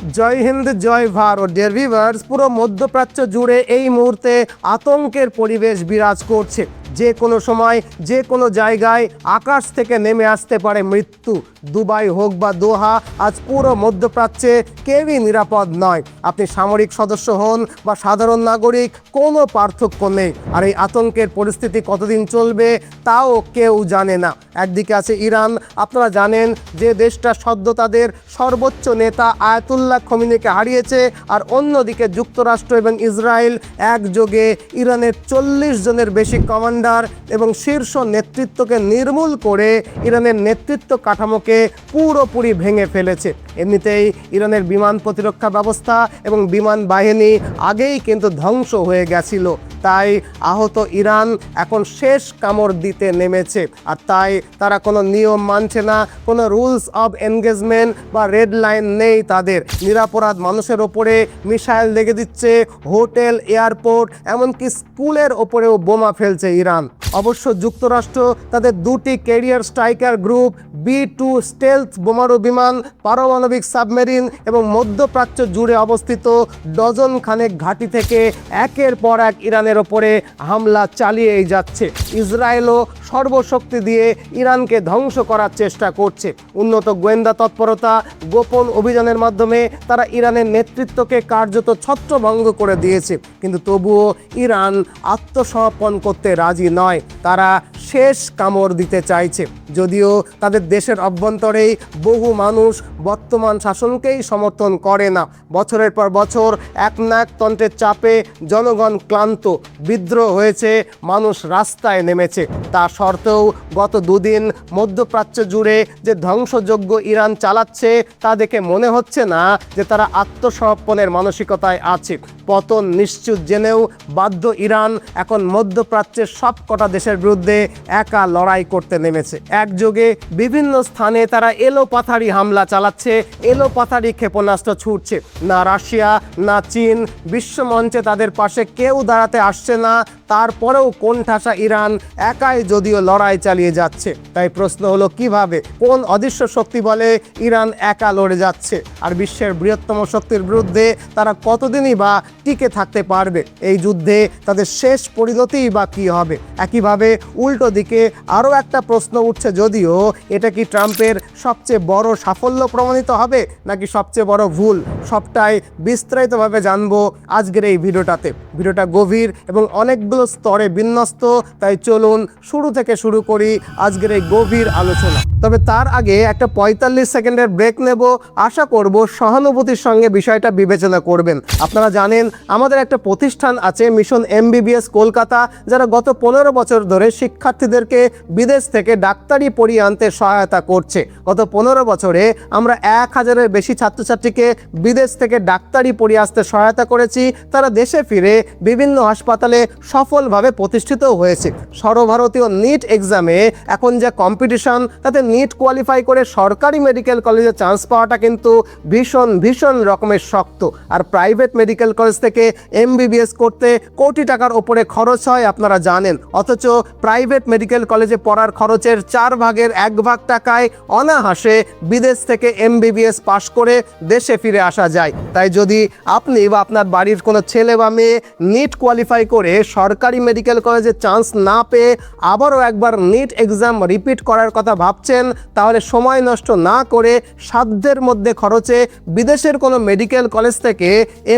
জয় হিন্দ, জয় Bharat dear viewers. পুরো মধ্যপ্রাচ্য জুড়ে এই মুহূর্তে আতঙ্কের পরিবেশ বিরাজ করছে। যে কোনো সময় যে কোনো জায়গায় আকাশ থেকে নেমে আসতে পারে মৃত্যু। দুবাই হোক বা দোহা, আজ পুরো মধ্যপ্রাচ্যে কেউই নিরাপদ নয়। আপনি সামরিক সদস্য হন বা সাধারণ নাগরিক, কোনো পার্থক্য নেই। আর এই আতঙ্কের পরিস্থিতি কতদিন চলবে তাও কেউ জানে না। একদিকে আছে ইরান, আপনারা জানেন যে দেশটা সদ্য তাদের সর্বোচ্চ নেতা আয়াতুল্লাহ খোমেনিকে হারিয়েছে। আর অন্যদিকে যুক্তরাষ্ট্র এবং ইসরায়েল একযোগে ইরানের 40 জনের বেশি কমান্ডার এবং শীর্ষ নেতৃত্বকে নির্মূল করে ইরানের নেতৃত্ব কাঠামোকে পুরোপুরি ভেঙে ফেলেছে। এমনিতেই ইরানের বিমান প্রতিরক্ষা ব্যবস্থা এবং বিমান বাহিনী আগেই কিন্তু ধ্বংস হয়ে গেছিল। তাই আহত ইরান এখন শেষ কামড় দিতে নেমেছে। আর তাই তারা কোনো নিয়ম মানছে না, কোনো রুলস অফ এনগেজমেন্ট বা রেড লাইন নেই তাদের। নিরাপরাধ মানুষের ওপরে মিসাইল লেগে দিচ্ছে, হোটেল, এয়ারপোর্ট, এমনকি স্কুলের ওপরেও বোমা ফেলছে ইরান। অবশ্য যুক্তরাষ্ট্র তাদের দুটি carrier striker group, B-2 stealth বোমারু বিমান, পারমাণবিক সাবমেরিন এবং মধ্যপ্রাচ্য জুড়ে অবস্থিত ডজন খানেক ঘাঁটি থেকে একের পর এক ইরানের ওপরে হামলা চালিয়েই যাচ্ছে। ইসরায়েলও সর্বশক্তি দিয়ে ইরানকে ধ্বংস করার চেষ্টা করছে। উন্নত গোয়েন্দা তৎপরতা, গোপন অভিযানের মাধ্যমে তারা ইরানের নেতৃত্বকে কার্যত ছত্রভঙ্গ করে দিয়েছে। কিন্তু তবুও ইরান আত্মসমর্পণ করতে রাজি নয়, তারা শেষ কামড় দিতে চাইছে। যদিও তাদের দেশের অভ্যন্তরেই বহু মানুষ বর্তমান শাসনকেই সমর্থন করে না। বছরের পর বছর একনায়কতন্ত্রের চাপে জনগণ ক্লান্ত, বিদ্রোহ হয়েছে, মানুষ রাস্তায় নেমেছে। তা সত্ত্বেও গত দুদিন মধ্যপ্রাচ্য জুড়ে যে ধ্বংসযজ্ঞ ইরান চালাচ্ছে তা দেখে মনে হচ্ছে না যে তারা আত্মসমর্পণের মানসিকতায় আছে। পতন নিশ্চিত জেনেও বাধ্য ইরান এখন মধ্যপ্রাচ্যের সব কটা দেশের বিরুদ্ধে একা লড়াই করতে নেমেছে। একযোগে বিভিন্ন স্থানে তারা এলোপাথারি হামলা চালাচ্ছে, এলোপাথারি ক্ষেপণাস্ত্র ছুটছে। না রাশিয়া না চীন বিশ্বমঞ্চে তাদের পাশে কেউ দাঁড়াতে আসছে না। তারপরেও কোণঠাসা ইরান একাই যদিও লড়াই চালিয়ে যাচ্ছে। তাই প্রশ্ন হলো, কিভাবে, কোন অদৃশ্য শক্তি বলে ইরান একা লড়ে যাচ্ছে? আর বিশ্বের বৃহত্তম শক্তির বিরুদ্ধে তারা কতদিনই বা টিকে থাকতে পারবে? এই যুদ্ধে তাদের শেষ পরিণতিই বা কী হবে? একইভাবে উল্টো দিকে আরও একটা প্রশ্ন উঠছে, যদিও এটা কি ট্রাম্পের সবচেয়ে বড় সাফল্য প্রমাণিত হবে নাকি সবচেয়ে বড় ভুল? সবটাই বিস্তারিতভাবে জানবো আজকের এই ভিডিওটাতে। ভিডিওটা গভীর এবং অনেকগুলো স্তরে বিন্যস্ত, তাই চলুন শুরু থেকে শুরু করি আজকের এই গভীর আলোচনা। তবে তার আগে একটা 45 সেকেন্ডের ব্রেক নেব। আশা করব সহানুভূতির সঙ্গে বিষয়টা বিবেচনা করবেন। আপনারা জানেন আমাদের একটা প্রতিষ্ঠান আছে, মিশন MBBS কলকাতা, যারা গত 15 বছর ধরে শিক্ষার্থীদেরকে বিদেশ থেকে ডাক্তারি পড়িয়ে আনতে সহায়তা করছে। গত 15 বছরে আমরা 1000-এর বেশি ছাত্রছাত্রীকে বিদেশ থেকে ডাক্তারি পড়িয়ে আসতে সহায়তা করেছি। তারা দেশে ফিরে বিভিন্ন হাসপাতালে সফলভাবে প্রতিষ্ঠিত হয়েছে। সর্বভারতীয় নিট এক্সামে এখন যে কম্পিটিশন, তাতে নিট কোয়ালিফাই করে সরকারি মেডিকেল কলেজে চান্স পাওয়াটা কিন্তু ভীষণ ভীষণ রকমের শক্ত। আর প্রাইভেট মেডিকেল কলেজ থেকে MBBS করতে কোটি টাকার ওপরে খরচ হয়, আপনারা জানেন। অথচ প্রাইভেট মেডিকেল কলেজে পড়ার খরচের 4 ভাগের 1 ভাগ টাকায় অনায়াসে বিদেশ থেকে MBBS পাশ করে দেশে ফিরে আসা যায়। তাই যদি আপনি বা আপনার বাড়ির কোনো ছেলে বা মেয়ে নিট কোয়ালিফাই করে সরকারি মেডিকেল কলেজে চান্স না পেয়ে আবারও একবার নিট এক্সাম রিপিট করার কথা ভাবছেন, তাহলে সময় নষ্ট না করে সাধ্যের মধ্যে খরচে বিদেশের কোনো মেডিকেল কলেজ থেকে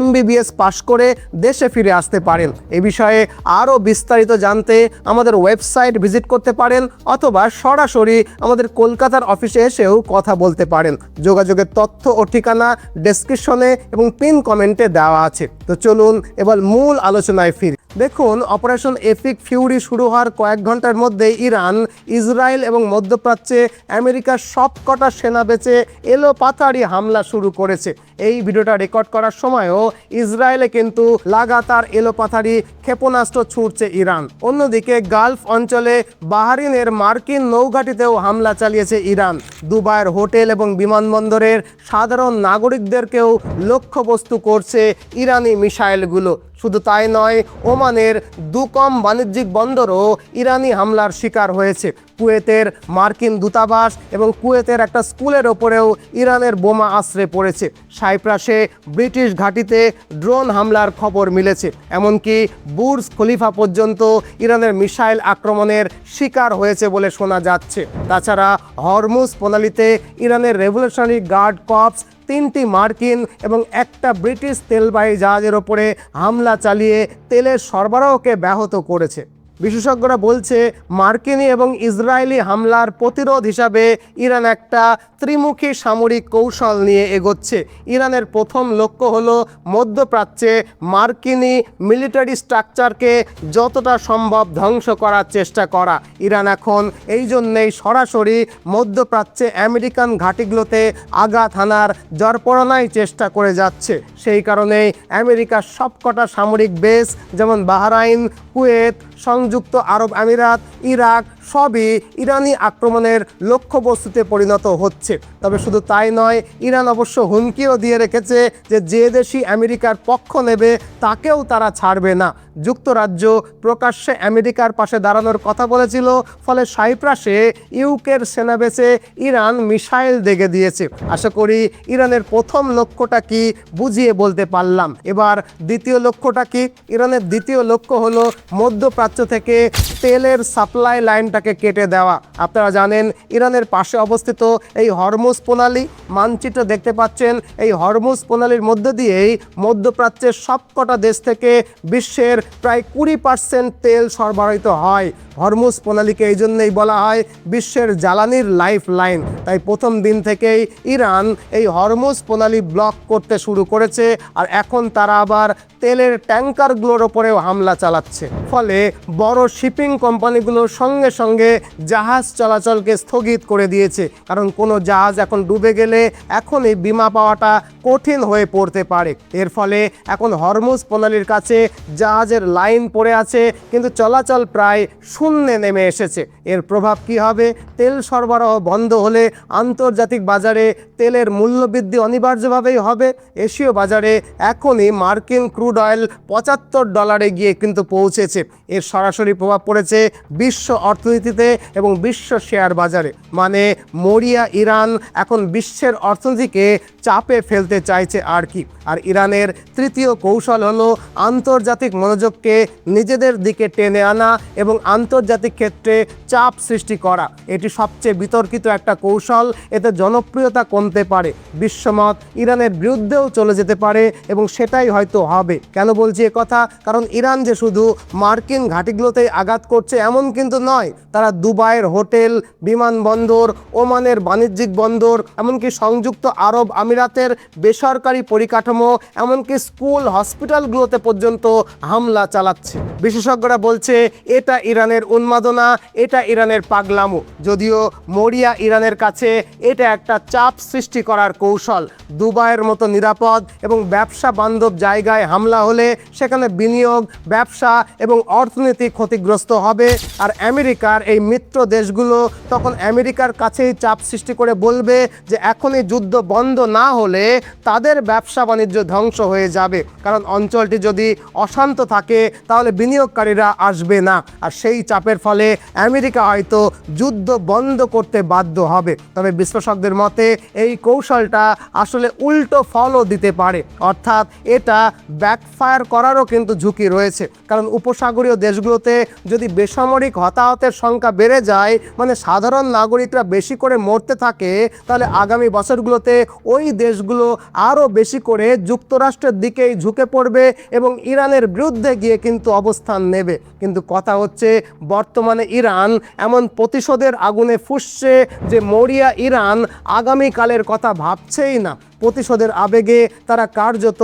MBBS পাশ করে দেশে ফিরে আসতে পারেন। এ বিষয়ে আরও বিস্তারিত জানতে আমাদের ওয়েবসাইট ভিজিট করতে পারেন, অথবা সরাসরি আমাদের কলকাতার অফিসে এসেও কথা বলতে পারেন। যোগাযোগের তথ্য ও ঠিকানা ডেসক্রিপশনে এবং পিন কমেন্টে দেওয়া আছে। তো চলুন এবার মূল আলোচনায় ফিরি। দেখুন, অপারেশন এপিক ফিউরি শুরু হওয়ার কয়েক ঘন্টার মধ্যে ইরান, ইসরায়েল এবং মধ্যপ্রাচ্যে আমেরিকার সবকটা সেনা বেচে এলোপাথারি হামলা শুরু করেছে। এই ভিডিওটা রেকর্ড করার সময়ও ইসরায়েলে কিন্তু লাগাতার এলোপাথারি ক্ষেপণাস্ত্র ছুটছে ইরান। অন্যদিকে গালফ অঞ্চলে বাহরিনের মার্কিন নৌঘাঁটিতেও হামলা চালিয়েছে ইরান। দুবাইয়ের হোটেল এবং বিমানবন্দরের সাধারণ নাগরিকদেরকেও লক্ষ্যবস্তু করছে ইরানি মিসাইলগুলো। শুধু তাই নয়, ওমানের দুকম বাণিজ্যিক বন্দরও ইরানি হামলার শিকার হয়েছে। কুয়েতের মার্কিন দূতাবাস এবং কুয়েতের একটা স্কুলের ওপরেও ইরানের বোমা আশ্রে পড়েছে। সাইপ্রাসে ব্রিটিশ ঘাঁটিতে ড্রোন হামলার খবর মিলেছে। এমনকি বুর্জ খলিফা পর্যন্ত ইরানের মিসাইল আক্রমণের শিকার হয়েছে বলে শোনা যাচ্ছে। তাছাড়া হরমুজ প্রণালীতে ইরানের রেভলিউশনারি গার্ড কর্পস 3টি মার্কিন এবং একটা ব্রিটিশ তেলবাহী জাহাজের ওপরে হামলা চালিয়ে তেলের সরবরাহকে ব্যাহত করেছে। বিশেষজ্ঞরা বলছে মার্কিনী এবং ইসরায়েলি হামলার প্রতিরোধ হিসাবে ইরান একটা ত্রিমুখী সামরিক কৌশল নিয়ে এগোচ্ছে। ইরানের প্রথম লক্ষ্য হলো মধ্যপ্রাচ্যে মার্কিনী মিলিটারি স্ট্রাকচারকে যতটা সম্ভব ধ্বংস করার চেষ্টা করা। ইরান এখন এই জন্যেই সরাসরি মধ্যপ্রাচ্যে আমেরিকান ঘাঁটিগুলোতে আঘাত হানার জরপরনাই চেষ্টা করে যাচ্ছে। সেই কারণেই আমেরিকার সবকটা সামরিক বেস যেমন বাহরাইন, কুয়েত, সংযুক্ত আরব আমিরাত, ইরাক সবই ইরানি আক্রমণের লক্ষ্যবস্তুতে পরিণত হচ্ছে। তবে শুধু তাই নয়, ইরান অবশ্য হুমকিও দিয়ে রেখেছে যে যে দেশই আমেরিকার পক্ষ নেবে তাকেও তারা ছাড়বে না। যুক্তরাজ্য প্রকাশ্যে আমেরিকার পাশে দাঁড়ানোর কথা বলেছিল, ফলে সাইপ্রাসে ইউকের সেনাবেসে ইরান মিসাইল দেগে দিয়েছে। আশা করি ইরানের প্রথম লক্ষ্যটা কি বুঝিয়ে বলতে পারলাম। এবার দ্বিতীয় লক্ষ্যটা কি? ইরানের দ্বিতীয় লক্ষ্য হলো মধ্যপ্রাচ্য থেকে তেলের সাপ্লাই লাইনটাকে কেটে দেওয়া। আপনারা জানেন ইরানের পাশে অবস্থিত এই হরমুজ প্রণালী, মানচিত্র দেখতে পাচ্ছেন। এই হরমুজ প্রণালীর মধ্য দিয়েই মধ্যপ্রাচ্যের সবকটা দেশ থেকে বিশ্বের প্রায় 20% তেল সরবরাহিত হয়। হরমুজ প্রণালীকে এই জন্যই বলা হয় বিশ্বের জ্বালানির লাইফ লাইন। তাই প্রথম দিন থেকেই ইরান এই হরমুজ প্রণালী ব্লক করতে শুরু করেছে, আর এখন তারা আবার তেলের ট্যাঙ্কারগুলোর ওপরেও হামলা চালাচ্ছে। ফলে বড় শিপিং কোম্পানিগুলোর সঙ্গে সঙ্গে জাহাজ চলাচলকে স্থগিত করে দিয়েছে, কারণ কোনো জাহাজ এখন ডুবে গেলে এখনই বীমা পাওয়াটা কঠিন হয়ে পড়তে পারে। এর ফলে এখন হরমুজ প্রণালীর কাছে জাহাজের লাইন পড়ে আছে, কিন্তু চলাচল প্রায় শূন্যে নেমে এসেছে। এর প্রভাব কি হবে? তেল সরবরাহ বন্ধ হলে আন্তর্জাতিক বাজারে তেলের মূল্যবৃদ্ধি অনিবার্যভাবেই হবে। এশীয় বাজারে এখনই মার্কিন ক্রুড অয়েল $75 গিয়ে কিন্তু পৌঁছেছে। এর সরাসরি প্রভাব পড়েছে বিশ্ব অর্থনীতিতে এবং বিশ্ব শেয়ার বাজারে। মানে মরিয়া ইরান এখন বিশ্বের অর্থনীতিকে চাপে ফেলতে চাইছে আর কি। আর ইরানের তৃতীয় কৌশল হলো আন্তর্জাতিক মনোযোগকে নিজেদের দিকে টেনে আনা এবং আন্তর্জাতিক ক্ষেত্রে চাপ সৃষ্টি করা। এটি সবচেয়ে বিতর্কিত একটা কৌশল। এতে জনপ্রিয়তা কমতে পারে, বিশ্বমত ইরানের বিরুদ্ধেও চলে যেতে পারে এবং সেটাই হয়তো হবে। কেন বলছি কথা? কারণ ইরান যে শুধু মার্কিন ঘাঁটিগুলোতেই আঘাত করছে এমন কিন্তু নয়। তারা দুবাইয়ের হোটেল, বিমানবন্দর, ওমানের বাণিজ্যিক বন্দর, এমনকি সংযুক্ত আরব আমিরাতের বেসরকারি পরিকাঠামো, এমনকি স্কুল, হসপিটালগুলোতে পর্যন্ত হামলা চালাচ্ছে। বিশেষজ্ঞরা বলছে এটা ইরানের উন্মাদনা, এটা ইরানের পাগলামো। যদিও মরিয়া ইরানের কাছে এটা একটা চাপ সৃষ্টি করার কৌশল। দুবাইয়ের মতো নিরাপদ এবং ব্যবসা বান্ধব জায়গায় হামলা হলে সেখানে বিনিয়োগ, ব্যবসা এবং অর্থনীতি ক্ষতিগ্রস্ত হবে। আর আমেরিকার এই মিত্র দেশগুলো তখন আমেরিকার কাছেই চাপ সৃষ্টি করে বলবে যে এখনই যুদ্ধ বন্ধ না হলে তাদের ব্যবসা বাণিজ্য ধ্বংস হয়ে যাবে। কারণ অঞ্চলটি যদি অশান্ত থাকে তাহলে বিনিয়োগকারীরা আসবে না, আর সেই চাপের ফলে আমেরিকা হয়তো যুদ্ধ বন্ধ করতে বাধ্য হবে। তবে বিশ্লেষকদের মতে এই কৌশলটা আসলে উল্টো ফলও দিতে পারে, অর্থাৎ এটা ব্যাকফায়ার করারও কিন্তু ঝুঁকি রয়েছে। কারণ উপসাগরীয় দেশগুলোতে যদি বেসামরিক হতাহতের সংখ্যা বেড়ে যায়, মানে সাধারণ নাগরিকরা বেশি করে মরতে থাকে, তাহলে আগামী বছরগুলোতে ওই দেশগুলো আরও বেশি করে যুক্তরাষ্ট্রের দিকেই ঝুঁকে পড়বে এবং ইরানের বিরুদ্ধে গিয়ে কিন্তু অবস্থান নেবে। কিন্তু কথা হচ্ছে বর্তমানে ইরান এমন প্রতিশোধের আগুনে ফুঁসছে যে মরিয়া ইরান আগামীকালের কথা ভাবছেই না। প্রতিশোধের আবেগে তারা কার্যত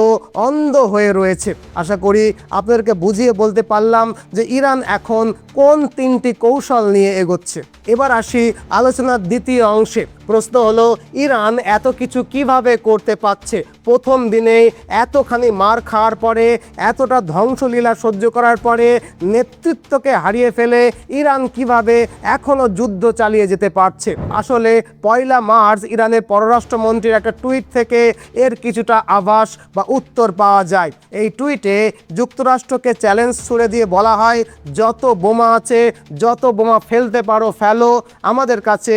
অন্ধ হয়ে রয়েছে। আশা করি আপনাদেরকে বুঝিয়ে বলতে পারলাম যে ইরান এখন কোন 3টি কৌশল নিয়ে এগোচ্ছে। এবার আসি আলোচনার দ্বিতীয় অংশে। প্রশ্ন হলো ইরান এত কিছু কিভাবে করতে পারছে? প্রথম দিনেই এতখানি মার খাওয়ার পরে, এতটা ধ্বংসলীলা সহ্য করার পরে, নেতৃত্বকে হারিয়ে ফেলে ইরান কিভাবে এখনও যুদ্ধ চালিয়ে যেতে পারছে? আসলে 1 মার্চ ইরানের পররাষ্ট্রমন্ত্রীর একটা টুইট থেকে এর কিছুটা আভাস বা উত্তর পাওয়া যায়। এই টুইটে যুক্তরাষ্ট্রকে চ্যালেঞ্জ ছুড়ে দিয়ে বলা হয়, যত বোমা আছে, যত বোমা ফেলতে পারো ফেলো, আমাদের কাছে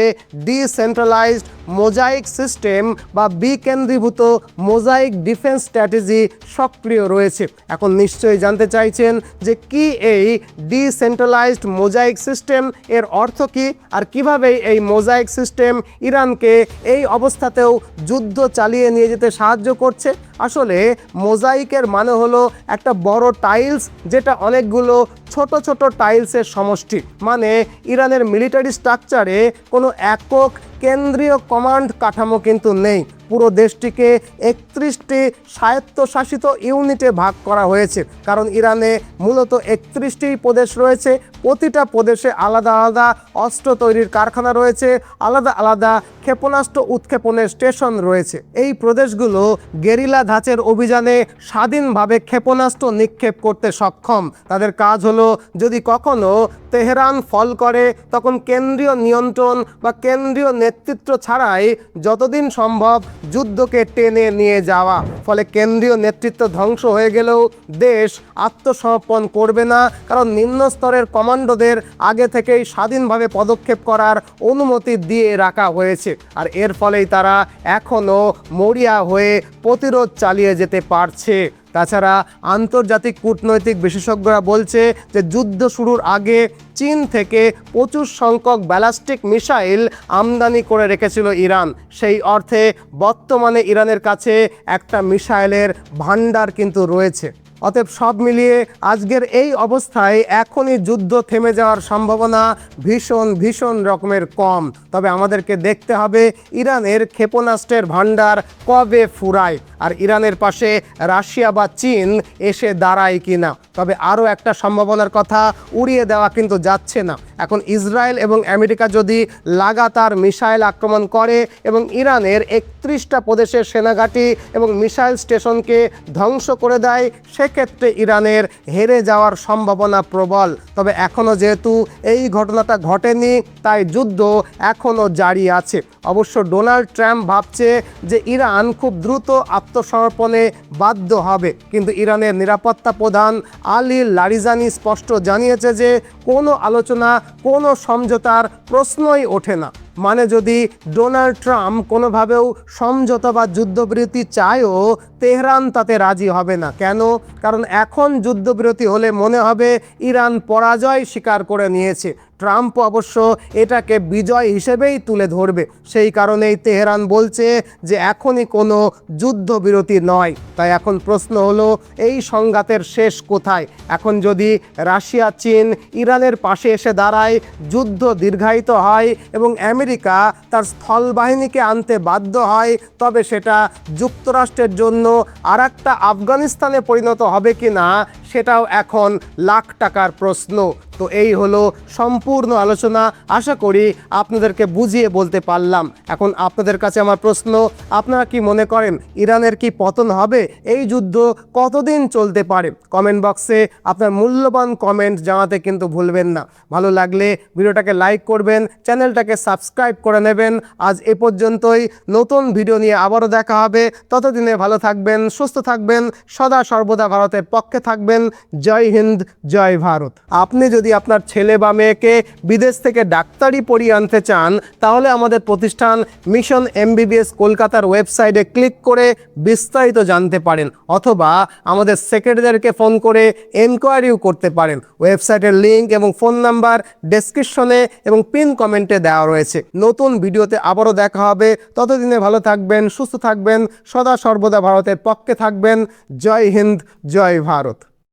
ডিসেন্ট্রালাইজড মোজাইক সিস্টেম বা বিকেন্দ্রীভূত মোজাইক ডিফেন্স স্ট্র্যাটেজি সক্রিয় রয়েছে। এখন নিশ্চয়ই জানতে চাইছেন যে কি এই ডিসেন্ট্রালাইজড মোজাইক সিস্টেম, এর অর্থ কী, আর কিভাবে এই মোজাইক সিস্টেম ইরানকে এই অবস্থাতেও যুদ্ধ চালিয়ে নিয়ে যেতে সাহায্য করছে। আসলে মোজাইকের মানে হলো একটা বড় টাইলস, যেটা অনেকগুলো ছোট ছোট টাইলসের সমষ্টি। মানে ইরানের মিলিটারি স্ট্রাকচারে কোনো একক কেন্দ্রীয় কমান্ড কাঠামো কিন্তু নেই। পুরো দেশটিকে 31টি স্বায়ত্তশাসিত ইউনিটে ভাগ করা হয়েছে, কারণ ইরানে মূলত 31টি প্রদেশ রয়েছে। প্রতিটা প্রদেশে আলাদা আলাদা অস্ত্র তৈরির কারখানা রয়েছে, আলাদা আলাদা ক্ষেপণাস্ত্র উৎক্ষেপণের স্টেশন রয়েছে। এই প্রদেশগুলো গেরিলা ধাঁচের অভিযানে স্বাধীনভাবে ক্ষেপণাস্ত্র নিক্ষেপ করতে সক্ষম। তাদের কাজ হলো, যদি কখনো তেহরান ফল করে, তখন কেন্দ্রীয় নিয়ন্ত্রণ বা কেন্দ্রীয় নেতৃত্ব ছাড়াই যতদিন সম্ভব যুদ্ধকে টেনে নিয়ে যাওয়া। ফলে কেন্দ্রীয় নেতৃত্ব ধ্বংস হয়ে গেলেও দেশ আত্মসমর্পণ করবে না, কারণ নিম্ন স্তরের কমান্ডোদের আগে থেকেই স্বাধীনভাবে পদক্ষেপ করার অনুমতি দিয়ে রাখা হয়েছে। আর এর ফলেই তারা এখনও মরিয়া হয়ে প্রতিরোধ চালিয়ে যেতে পারছে। তাছাড়া আন্তর্জাতিক কূটনৈতিক বিশেষজ্ঞরা বলছে যে যুদ্ধ শুরুর আগে চীন থেকে প্রচুর সংখ্যক ব্যালিস্টিক মিসাইল আমদানি করে রেখেছিল ইরান। সেই অর্থে বর্তমানে ইরানের কাছে একটা মিসাইলের ভান্ডার কিন্তু রয়েছে। অতএব সব মিলিয়ে আজকের এই অবস্থায় এখনই যুদ্ধ থেমে যাওয়ার সম্ভাবনা ভীষণ ভীষণ রকমের কম। তবে আমাদেরকে দেখতে হবে ইরানের ক্ষেপণাস্ত্রের ভান্ডার কবে ফুরায়, আর ইরানের পাশে রাশিয়া বা চীন এসে দাঁড়ায় কিনা। তবে আরও একটা সম্ভাবনার কথা উড়িয়ে দেওয়া কিন্তু যাচ্ছে না। এখন ইসরায়েল এবং আমেরিকা যদি লাগাতার মিসাইল আক্রমণ করে এবং ইরানের 31টা প্রদেশের সেনাঘাঁটি এবং মিসাইল স্টেশনকে ধ্বংস করে দেয়, সেক্ষেত্রে ইরানের হেরে যাওয়ার সম্ভাবনা প্রবল। তবে এখনও যেহেতু এই ঘটনাটা ঘটেনি, তাই যুদ্ধ এখনও জারি আছে। অবশ্য ডোনাল্ড ট্রাম্প ভাবছে যে ইরান খুব দ্রুত আত্মসমর্পণে বাধ্য হবে, কিন্তু ইরানের নিরাপত্তা প্রধান আলী লারিজানি স্পষ্ট জানিয়েছে যে কোনো আলোচনা, কোনো সমঝোতার প্রশ্নই ওঠে না। মানে যদি ডোনাল্ড ট্রাম্প কোনোভাবেও সমঝোতা বা যুদ্ধবিরতি চায়ও, তেহরান তাতে রাজি হবে না। কেন? কারণ এখন যুদ্ধবিরতি হলে মনে হবে ইরান পরাজয় স্বীকার করে নিয়েছে। ট্রাম্প অবশ্য এটাকে বিজয় হিসেবেই তুলে ধরবে। সেই কারণেই তেহরান বলছে যে এখনই কোনো যুদ্ধবিরতি নয়। তাই এখন প্রশ্ন হলো, এই সংঘাতের শেষ কোথায়? এখন যদি রাশিয়া চীন ইরানের পাশে এসে দাঁড়ায়, যুদ্ধ দীর্ঘায়িত হয় এবং আমেরিকা তার স্থল বাহিনীকে আনতে বাধ্য হয়, তবে সেটা যুক্তরাষ্ট্রের জন্য আরেকটা আফগানিস্তানে পরিণত হবে কি না, সেটাও এখন লাখ টাকার প্রশ্ন। তো এই হলো সম্পূর্ণ আলোচনা। আশা করি আপনাদেরকে বুঝিয়ে বলতে পারলাম। এখন আপনাদের কাছে আমার প্রশ্ন, আপনারা কি মনে করেন ইরানের কি পতন হবে? এই যুদ্ধ কতদিন চলতে পারে? কমেন্ট বক্সে আপনার মূল্যবান কমেন্ট জানাতে কিন্তু ভুলবেন না। ভালো লাগলে ভিডিওটাকে লাইক করবেন, চ্যানেলটাকে সাবস্ক্রাইব করে নেবেন। আজ এ পর্যন্তই। নতুন ভিডিও নিয়ে আবারও দেখা হবে। ততদিনে ভালো থাকবেন, সুস্থ থাকবেন, সদা সর্বদা ভারতের পক্ষে থাকবেন। জয় হিন্দ, জয় ভারত। আপনি যদি আপনার ছেলে বা মেয়েকে বিদেশ থেকে ডাক্তারি পড়িয়ে আনতে চান, তাহলে আমাদের প্রতিষ্ঠান মিশন MBBS কলকাতার ওয়েবসাইটে ক্লিক করে বিস্তারিত জানতে পারেন, অথবা আমাদের সেক্রেটারিকে ফোন করে এনকোয়ারিও করতে পারেন। ওয়েবসাইটের লিঙ্ক এবং ফোন নাম্বার ডেসক্রিপশনে এবং পিন কমেন্টে দেওয়া রয়েছে। নতুন ভিডিওতে আবারও দেখা হবে। ততদিনে ভালো থাকবেন, সুস্থ থাকবেন, সদা সর্বদা ভারতের পক্ষে থাকবেন। জয় হিন্দ, জয় ভারত।